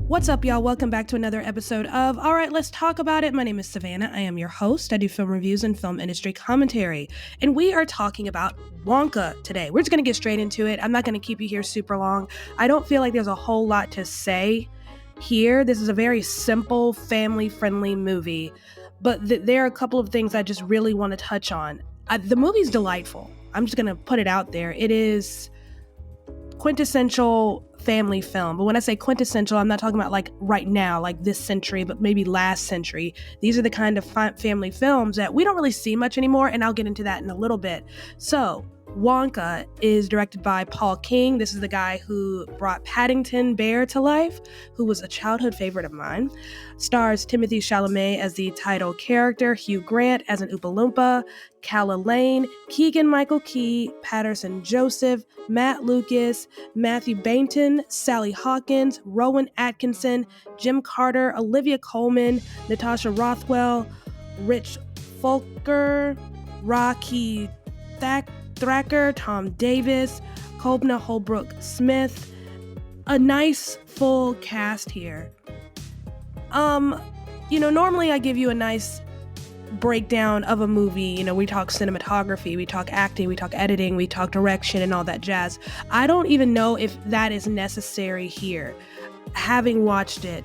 What's up, y'all? Welcome back to another episode of All Right, Let's Talk About It. My name is Savannah. I am your host. I do film reviews and film industry commentary. And we are talking about Wonka today. We're just going to get straight into it. I'm not going to keep you here super long. I don't feel like there's a whole lot to say here. This is a very simple, family-friendly movie. But there are a couple of things I just really want to touch on. The movie's delightful. I'm just going to put it out there. It is quintessential family film. But when I say quintessential, I'm not talking about like right now, like this century, but maybe last century. These are the kind of family films that we don't really see much anymore, and I'll get into that in a little bit. So Wonka is directed by Paul King. This is the guy who brought Paddington Bear to life, who was a childhood favorite of mine. Stars Timothée Chalamet as the title character, Hugh Grant as an Oompa Loompa, Calla Lane, Keegan-Michael Key, Patterson Joseph, Matt Lucas, Matthew Bainton, Sally Hawkins, Rowan Atkinson, Jim Carter, Olivia Colman, Natasha Rothwell, Rich Fulker, Rocky Thacker, Tom Davis, Kobna Holbrook Smith. A nice full cast here. Normally I give you a nice breakdown of a movie. We talk cinematography, we talk acting, we talk editing, we talk direction and all that jazz. I don't even know if that is necessary here. Having watched it,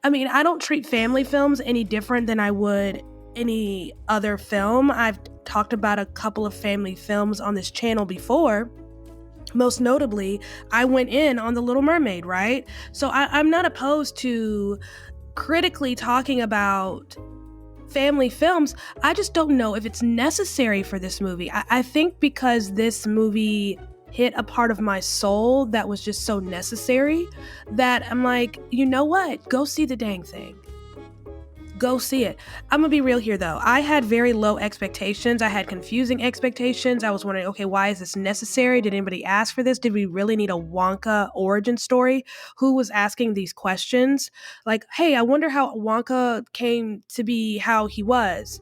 I don't treat family films any different than I would any other film. I've talked about a couple of family films on this channel before. Most notably, I went in on The Little Mermaid, right? So I'm not opposed to critically talking about family films. I just don't know if it's necessary for this movie. I think because this movie hit a part of my soul that was just so necessary that I'm like, you know what? Go see the dang thing. Go see it. I'm gonna be real here though. I had very low expectations. I had confusing expectations. I was wondering, okay, why is this necessary? Did anybody ask for this? Did we really need a Wonka origin story? Who was asking these questions? Like, hey, I wonder how Wonka came to be how he was.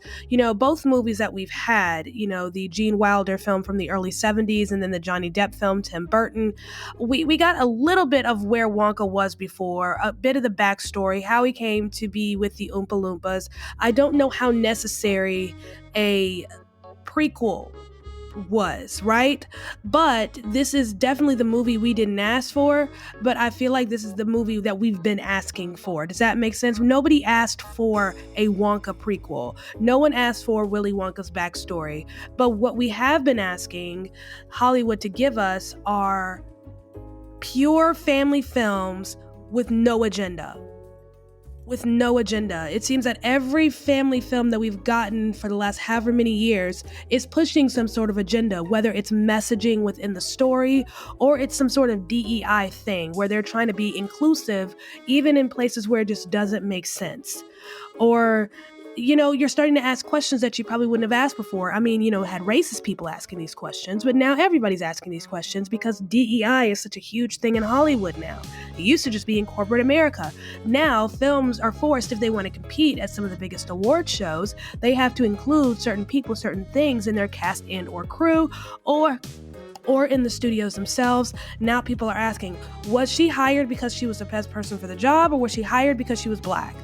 Both movies that we've had, the Gene Wilder film from the early 70s and then the Johnny Depp film, Tim Burton. We got a little bit of where Wonka was before, a bit of the backstory, how he came to be with the Oompa Loompas. I don't know how necessary a prequel was, right? But this is definitely the movie we didn't ask for, but I feel like this is the movie that we've been asking for. Does that make sense? Nobody asked for a Wonka prequel. No one asked for Willy Wonka's backstory. But what we have been asking Hollywood to give us are pure family films with no agenda. It seems that every family film that we've gotten for the last however many years is pushing some sort of agenda, whether it's messaging within the story or it's some sort of DEI thing where they're trying to be inclusive even in places where it just doesn't make sense. Or you're starting to ask questions that you probably wouldn't have asked before. Had racist people asking these questions, but now everybody's asking these questions because DEI is such a huge thing in Hollywood now. It used to just be in corporate America. Now films are forced, if they want to compete at some of the biggest award shows, they have to include certain people, certain things in their cast and or crew, or in the studios themselves. Now people are asking, was she hired because she was the best person for the job, or was she hired because she was Black?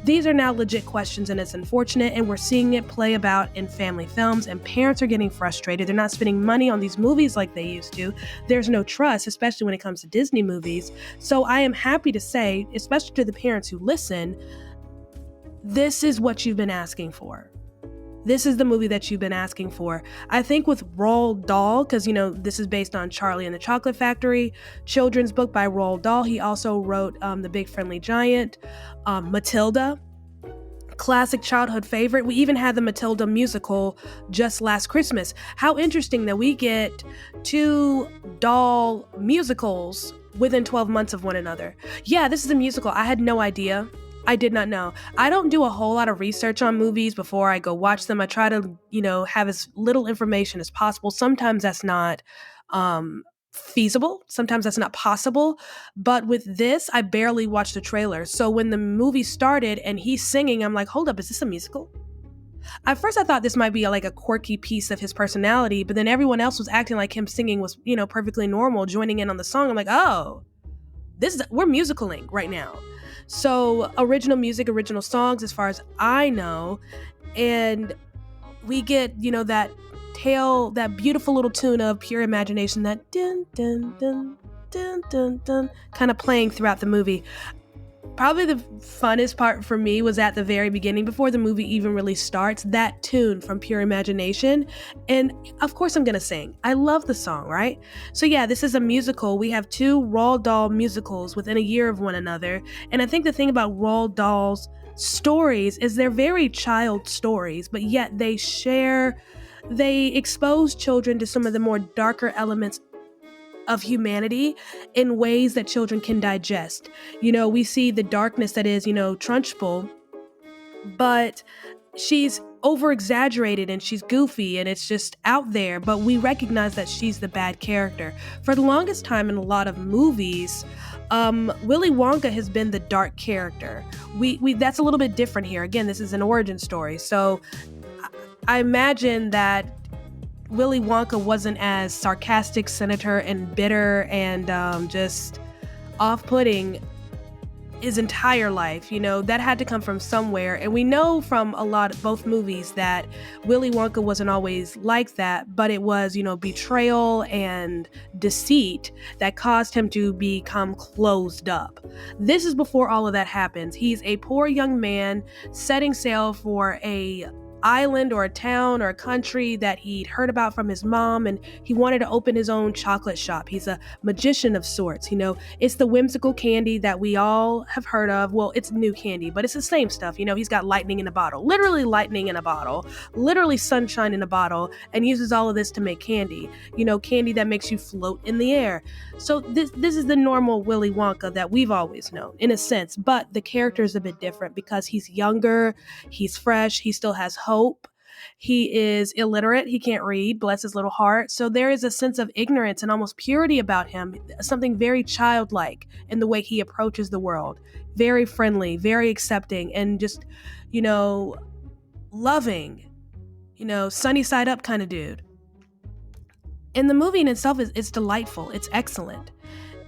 These are now legit questions, and it's unfortunate, and we're seeing it play about in family films, and parents are getting frustrated. They're not spending money on these movies like they used to. There's no trust, especially when it comes to Disney movies. So I am happy to say, especially to the parents who listen, this is what you've been asking for. This is the movie that you've been asking for. I think with Roald Dahl, because, this is based on Charlie and the Chocolate Factory, children's book by Roald Dahl. He also wrote The Big Friendly Giant, Matilda, classic childhood favorite. We even had the Matilda musical just last Christmas. How interesting that we get two Dahl musicals within 12 months of one another. Yeah, this is a musical. I had no idea. I did not know. I don't do a whole lot of research on movies before I go watch them. I try to, have as little information as possible. Sometimes that's not feasible. Sometimes that's not possible. But with this, I barely watched the trailer. So when the movie started and he's singing, I'm like, hold up, is this a musical? At first I thought this might be like a quirky piece of his personality, but then everyone else was acting like him singing was, perfectly normal, joining in on the song. I'm like, oh, we're musicaling right now. So original music, original songs, as far as I know, and we get, that beautiful little tune of Pure Imagination, that dun dun dun dun dun dun, kind of playing throughout the movie. Probably the funnest part for me was at the very beginning, before the movie even really starts, that tune from Pure Imagination. And of course I'm gonna sing. I love the song, right? So yeah, this is a musical. We have two Roald Dahl musicals within a year of one another. And I think the thing about Roald Dahl's stories is they're very child stories, but yet they expose children to some of the more darker elements of humanity in ways that children can digest. We see the darkness that is, Trunchbull, but she's over exaggerated and she's goofy and it's just out there, but we recognize that she's the bad character. For the longest time in a lot of movies, Willy Wonka has been the dark character. We that's a little bit different here. Again, this is an origin story. So I imagine that Willy Wonka wasn't as sarcastic, cynical, and bitter and just off-putting his entire life. That had to come from somewhere. And we know from both movies that Willy Wonka wasn't always like that, but it was, betrayal and deceit that caused him to become closed up. This is before all of that happens. He's a poor young man setting sail for a island or a town or a country that he'd heard about from his mom, and he wanted to open his own chocolate shop. He's a magician of sorts. It's the whimsical candy that we all have heard of. Well, it's new candy, but it's the same stuff. He's got lightning in a bottle, literally lightning in a bottle, literally sunshine in a bottle, and uses all of this to make candy. Candy that makes you float in the air. So this is the normal Willy Wonka that we've always known, in a sense, but the character is a bit different because he's younger, he's fresh, he still has hope. He is illiterate. He can't read, bless his little heart. So there is a sense of ignorance and almost purity about him, something very childlike in the way he approaches the world. Very friendly, very accepting, and just, loving, sunny side up kind of dude. And the movie in itself is delightful. It's excellent.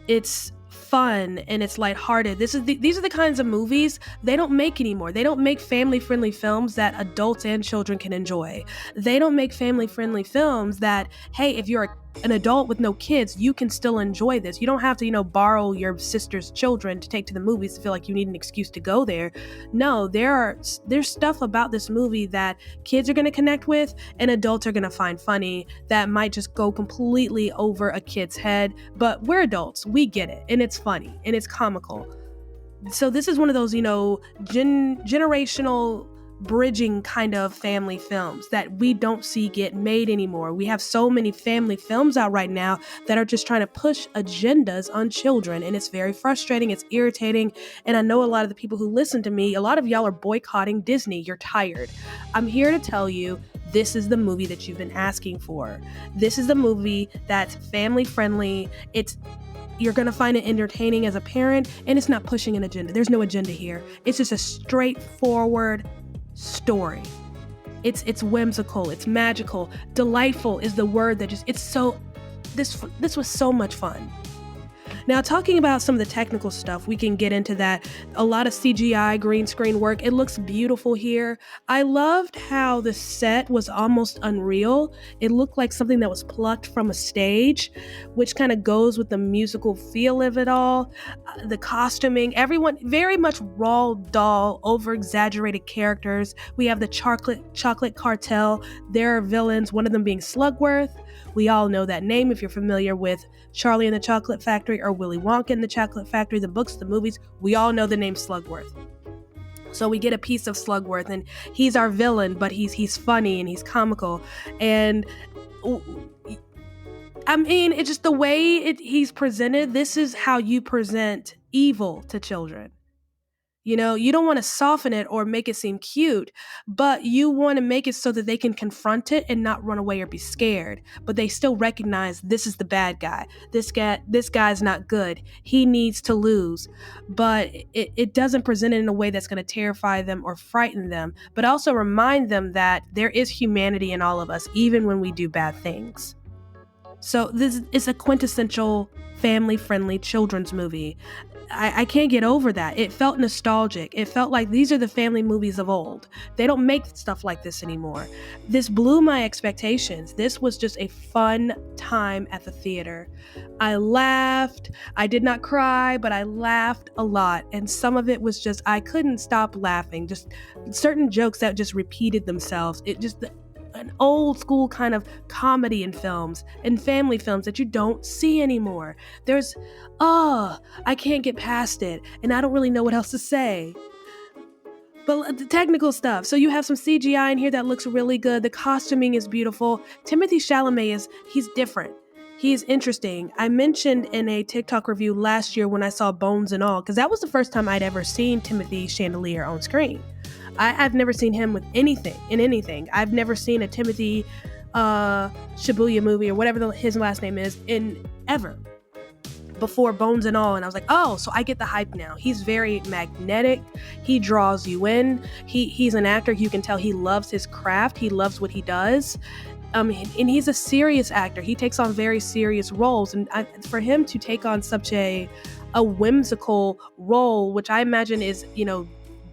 It's fun and it's lighthearted. These are the kinds of movies they don't make anymore. They don't make family-friendly films that adults and children can enjoy. They don't make family-friendly films that, hey, if you're an adult with no kids, you can still enjoy this. You don't have to, borrow your sister's children to take to the movies to feel like you need an excuse to go there. No, there's stuff about this movie that kids are going to connect with and adults are going to find funny that might just go completely over a kid's head. But we're adults. We get it. And it's funny and it's comical. So this is one of those, generational bridging kind of family films that we don't see get made anymore. We have so many family films out right now that are just trying to push agendas on children, and it's very frustrating, it's irritating, and I know a lot of the people who listen to me, a lot of y'all are boycotting Disney. You're tired. I'm here to tell you, this is the movie that you've been asking for. This is the movie that's family friendly. You're going to find it entertaining as a parent, and it's not pushing an agenda. There's no agenda here. It's just a straightforward story. It's whimsical, it's magical. Delightful is the word that this was so much fun. Now, talking about some of the technical stuff, we can get into that. A lot of CGI, green screen work. It looks beautiful here. I loved how the set was almost unreal. It looked like something that was plucked from a stage, which kind of goes with the musical feel of it all. The costuming, everyone, very much Roald Dahl, over-exaggerated characters. We have the chocolate cartel. There are villains, one of them being Slugworth. We all know that name if you're familiar with Charlie and the Chocolate Factory or Willy Wonka and the Chocolate Factory, the books, the movies. We all know the name Slugworth. So we get a piece of Slugworth, and he's our villain, but he's funny and he's comical. And I mean, it's just the way he's presented. This is how you present evil to children. You don't want to soften it or make it seem cute, but you want to make it so that they can confront it and not run away or be scared. But they still recognize this is the bad guy. This guy's not good. He needs to lose. But it doesn't present it in a way that's going to terrify them or frighten them, but also remind them that there is humanity in all of us, even when we do bad things. So this is a quintessential family-friendly children's movie. I can't get over that. It felt nostalgic. It felt like these are the family movies of old. They don't make stuff like this anymore. This blew my expectations. This was just a fun time at the theater. I laughed. I did not cry, but I laughed a lot. And some of it was just, I couldn't stop laughing. Just certain jokes that just repeated themselves. It just, an old school kind of comedy in films and family films that you don't see anymore. There's, I can't get past it, and I don't really know what else to say. But the technical stuff. So you have some CGI in here that looks really good. The costuming is beautiful. Timothy Chalamet he's different. He's interesting. I mentioned in a TikTok review last year when I saw Bones and All, because that was the first time I'd ever seen Timothy Chandelier on screen. I've never seen him with anything. I've never seen a Timothy Shibuya movie or whatever his last name is in ever before Bones and All. And I was like, oh, so I get the hype now. He's very magnetic. He draws you in. He's an actor. You can tell he loves his craft. He loves what he does. And he's a serious actor. He takes on very serious roles. And for him to take on such a whimsical role, which I imagine is,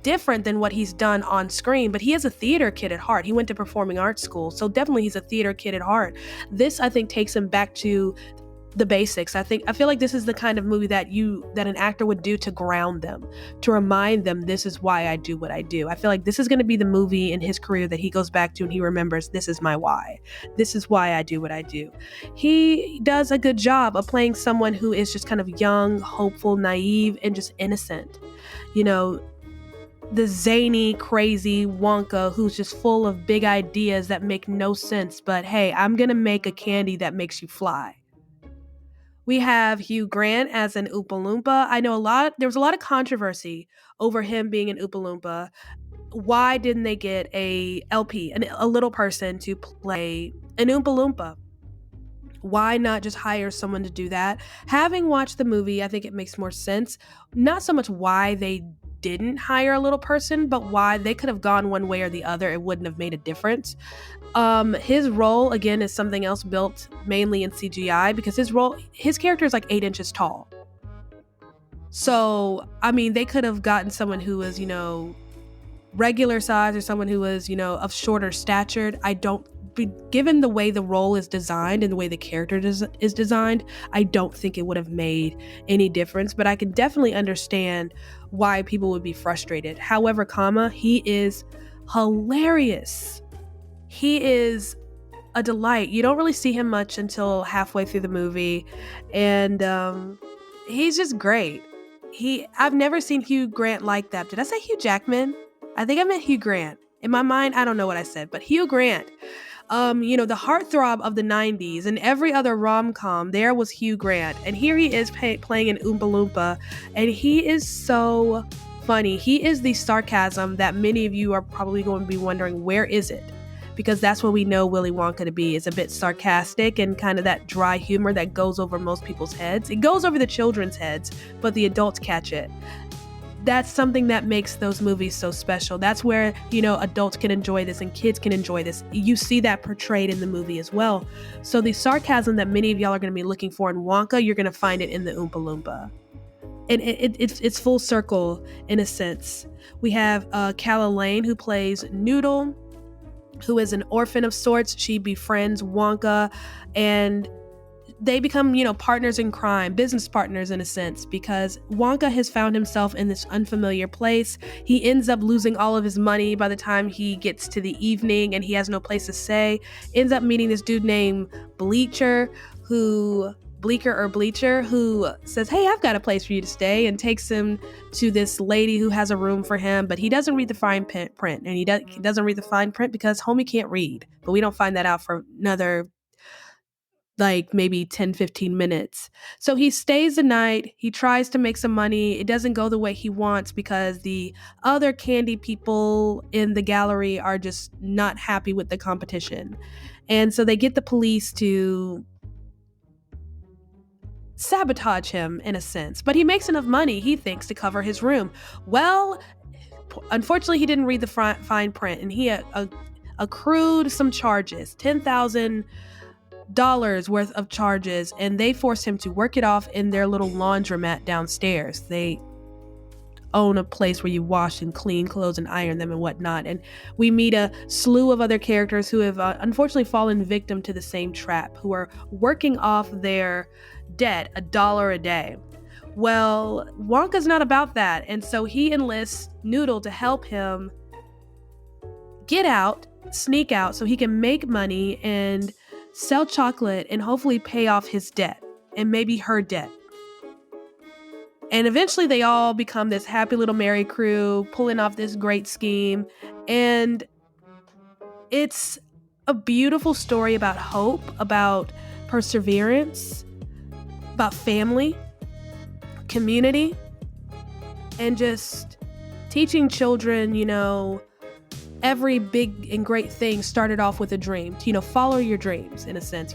different than what he's done on screen, but he is a theater kid at heart. He went to performing arts school, so definitely he's a theater kid at heart. This, I think, takes him back to the basics. I feel like this is the kind of movie that an actor would do to ground them, to remind them, this is why I do what I do. I feel like this is going to be the movie in his career that he goes back to and he remembers, this is my why. This is why I do what I do. He does a good job of playing someone who is just kind of young, hopeful, naive, and just innocent. The zany, crazy Wonka who's just full of big ideas that make no sense, but hey, I'm gonna make a candy that makes you fly. We have Hugh Grant as an Oompa Loompa. I know there was a lot of controversy over him being an Oompa Loompa. Why didn't they get a little person to play an Oompa Loompa? Why not just hire someone to do that? Having watched the movie, I think it makes more sense. Not so much why they didn't hire a little person, but why they could have gone one way or the other. It wouldn't have made a difference. His role, again, is something else built mainly in CGI, because his character is like 8 inches tall. So, they could have gotten someone who was, regular size, or someone who was, of shorter stature. Given the way the role is designed and the way the character is designed, I don't think it would have made any difference, but I can definitely understand why people would be frustrated. However, he is hilarious. He is a delight. You don't really see him much until halfway through the movie, and he's just great. I've never seen Hugh Grant like that. Did I say Hugh Jackman? I think I meant Hugh Grant. In my mind, I don't know what I said, but Hugh Grant. The heartthrob of the 90s, and every other rom-com, there was Hugh Grant. And here he is playing an Oompa Loompa, and he is so funny. He is the sarcasm that many of you are probably going to be wondering, where is it? Because that's what we know Willy Wonka to be, is a bit sarcastic and kind of that dry humor that goes over most people's heads. It goes over the children's heads, but the adults catch it. That's something that makes those movies so special. That's where, adults can enjoy this and kids can enjoy this. You see that portrayed in the movie as well. So the sarcasm that many of y'all are going to be looking for in Wonka, you're going to find it in the Oompa Loompa. And it's full circle in a sense. We have Calla Lane, who plays Noodle, who is an orphan of sorts. She befriends Wonka, and they become, partners in crime, business partners in a sense, because Wonka has found himself in this unfamiliar place. He ends up losing all of his money by the time he gets to the evening, and he has no place to stay. Ends up meeting this dude named Bleacher, who says, hey, I've got a place for you to stay, and takes him to this lady who has a room for him, but he doesn't read the fine print, and he doesn't read the fine print because homie can't read. But we don't find that out for another maybe 10-15 minutes. So he stays the night. He tries to make some money. It doesn't go the way he wants because the other candy people in the gallery are just not happy with the competition. And so they get the police to sabotage him in a sense. But he makes enough money, he thinks, to cover his room. Well, unfortunately, he didn't read the fine print, and he accrued some charges, $10,000 dollars worth of charges, and they force him to work it off in their little laundromat downstairs. They own a place where you wash and clean clothes and iron them and whatnot. And we meet a slew of other characters who have unfortunately fallen victim to the same trap, who are working off their debt, $1 a day. Well, Wonka's not about that, and so he enlists Noodle to help him sneak out so he can make money and sell chocolate and hopefully pay off his debt and maybe her debt. And eventually they all become this happy little merry crew pulling off this great scheme. And it's a beautiful story about hope, about perseverance, about family, community, and just teaching children, every big and great thing started off with a dream. Follow your dreams in a sense,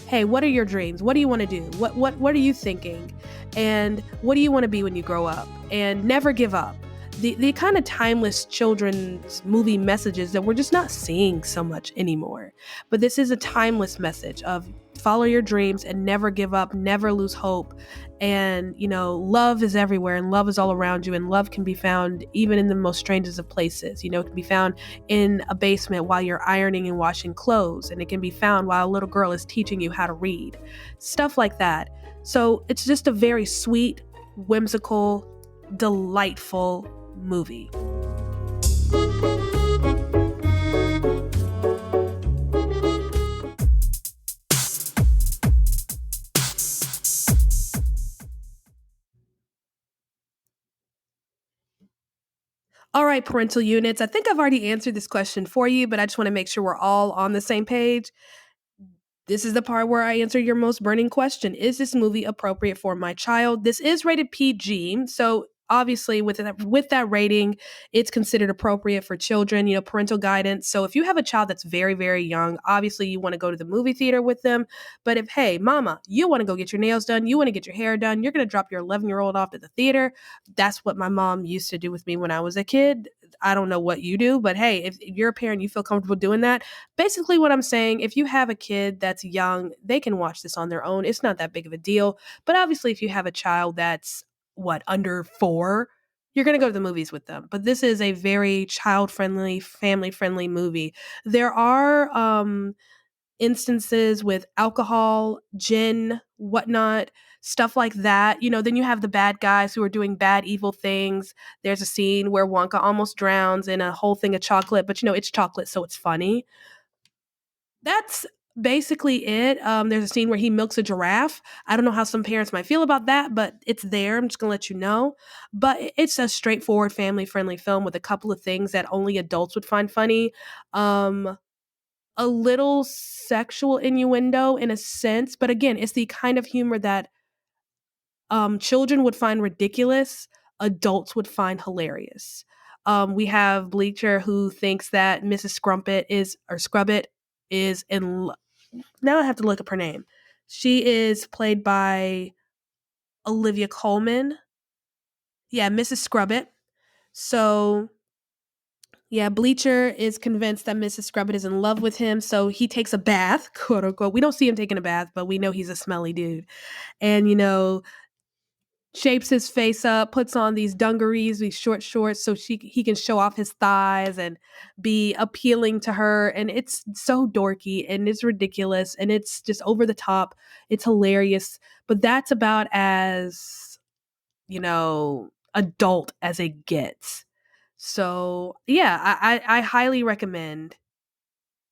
Hey, what are your dreams? What do you want to do? What are you thinking? And what do you want to be when you grow up? And never give up. The kind of timeless children's movie messages that we're just not seeing so much anymore. But this is a timeless message of follow your dreams and never give up, never lose hope. And, love is everywhere and love is all around you. And love can be found even in the most strangest of places. It can be found in a basement while you're ironing and washing clothes. And it can be found while a little girl is teaching you how to read. Stuff like that. So it's just a very sweet, whimsical, delightful movie. All right, parental units. I think I've already answered this question for you, but I just want to make sure we're all on the same page. This is the part where I answer your most burning question. Is this movie appropriate for my child? This is rated PG, so obviously with that rating, it's considered appropriate for children, parental guidance. So if you have a child that's very, very young, obviously you want to go to the movie theater with them. But if, hey, mama, you want to go get your nails done, you want to get your hair done, you're going to drop your 11-year-old off at the theater. That's what my mom used to do with me when I was a kid. I don't know what you do, but hey, if you're a parent, you feel comfortable doing that. Basically what I'm saying, if you have a kid that's young, they can watch this on their own. It's not that big of a deal. But obviously if you have a child that's under 4, you're going to go to the movies with them. But this is a very child-friendly, family-friendly movie. There are instances with alcohol, gin, whatnot, stuff like that. Then you have the bad guys who are doing bad, evil things. There's a scene where Wonka almost drowns in a whole thing of chocolate, but it's chocolate, so it's funny. That's basically it. There's a scene where he milks a giraffe. I don't know how some parents might feel about that, but it's there. I'm just going to let you know. But it's a straightforward, family-friendly film with a couple of things that only adults would find funny. A little sexual innuendo in a sense, but again, it's the kind of humor that children would find ridiculous, adults would find hilarious. We have Bleacher who thinks that Mrs. Scrubbit is in now I have to look up her name. She is played by Olivia Colman. Yeah, Mrs. Scrubbit. So, yeah, Bleacher is convinced that Mrs. Scrubbit is in love with him, so he takes a bath, quote unquote. We don't see him taking a bath, but we know he's a smelly dude. And, shapes his face up, puts on these dungarees, these short shorts, so he can show off his thighs and be appealing to her. And it's so dorky and it's ridiculous and it's just over the top. It's hilarious, but that's about as adult as it gets. So yeah, I highly recommend.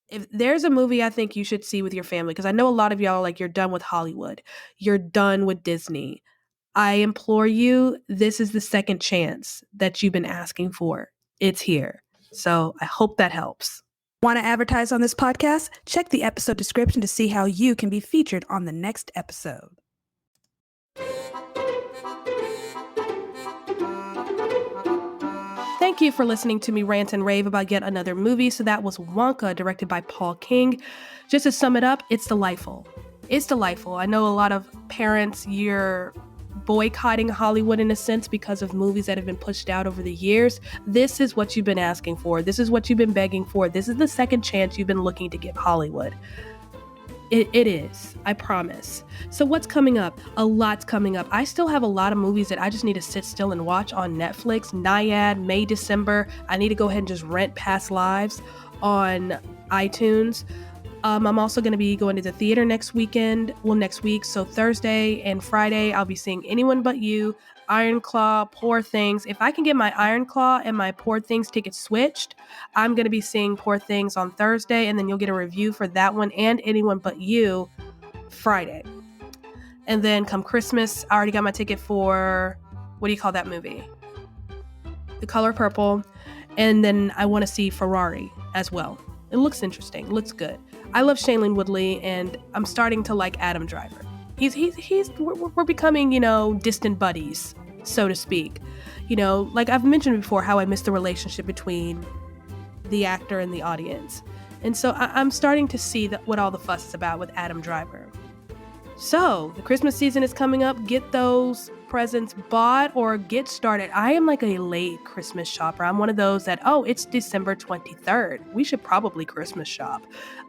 If there's a movie I think you should see with your family, because I know a lot of y'all are like, you're done with Hollywood, you're done with Disney. I implore you, this is the second chance that you've been asking for. It's here. So I hope that helps. Want to advertise on this podcast? Check the episode description to see how you can be featured on the next episode. Thank you for listening to me rant and rave about yet another movie. So that was Wonka, directed by Paul King. Just to sum it up, it's delightful. It's delightful. I know a lot of parents, you're boycotting Hollywood in a sense because of movies that have been pushed out over the years. This is what you've been asking for. This is what you've been begging for. This is the second chance you've been looking to give Hollywood. It is, I promise. So what's coming up? A lot's coming up. I still have a lot of movies that I just need to sit still and watch on Netflix. Naiad, May, December. I need to go ahead and just rent Past Lives on iTunes. I'm also going to be going to the theater next week. So Thursday and Friday, I'll be seeing Anyone But You, Iron Claw, Poor Things. If I can get my Iron Claw and my Poor Things tickets switched, I'm going to be seeing Poor Things on Thursday, and then you'll get a review for that one and Anyone But You Friday. And then come Christmas, I already got my ticket for, what do you call that movie? The Color Purple. And then I want to see Ferrari as well. It looks interesting. It looks good. I love Shailene Woodley, and I'm starting to like Adam Driver. We're becoming, distant buddies, so to speak. Like I've mentioned before, how I miss the relationship between the actor and the audience. And so I'm starting to see what all the fuss is about with Adam Driver. So the Christmas season is coming up. Get those presents bought or get started. I am like a late Christmas shopper. I'm one of those that, it's December 23rd. We should probably Christmas shop.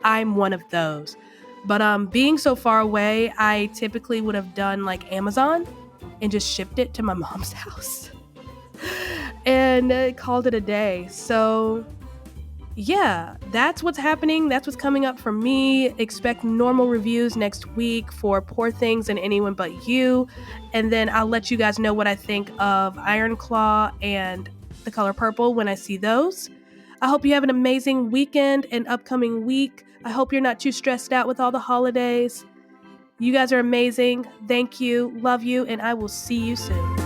I'm one of those. But being so far away, I typically would have done like Amazon and just shipped it to my mom's house and called it a day. So yeah, that's what's happening. That's what's coming up for me. Expect normal reviews next week for Poor Things and Anyone But You. And then I'll let you guys know what I think of Iron Claw and The Color Purple when I see those. I hope you have an amazing weekend and upcoming week. I hope you're not too stressed out with all the holidays. You guys are amazing. Thank you. Love you. And I will see you soon.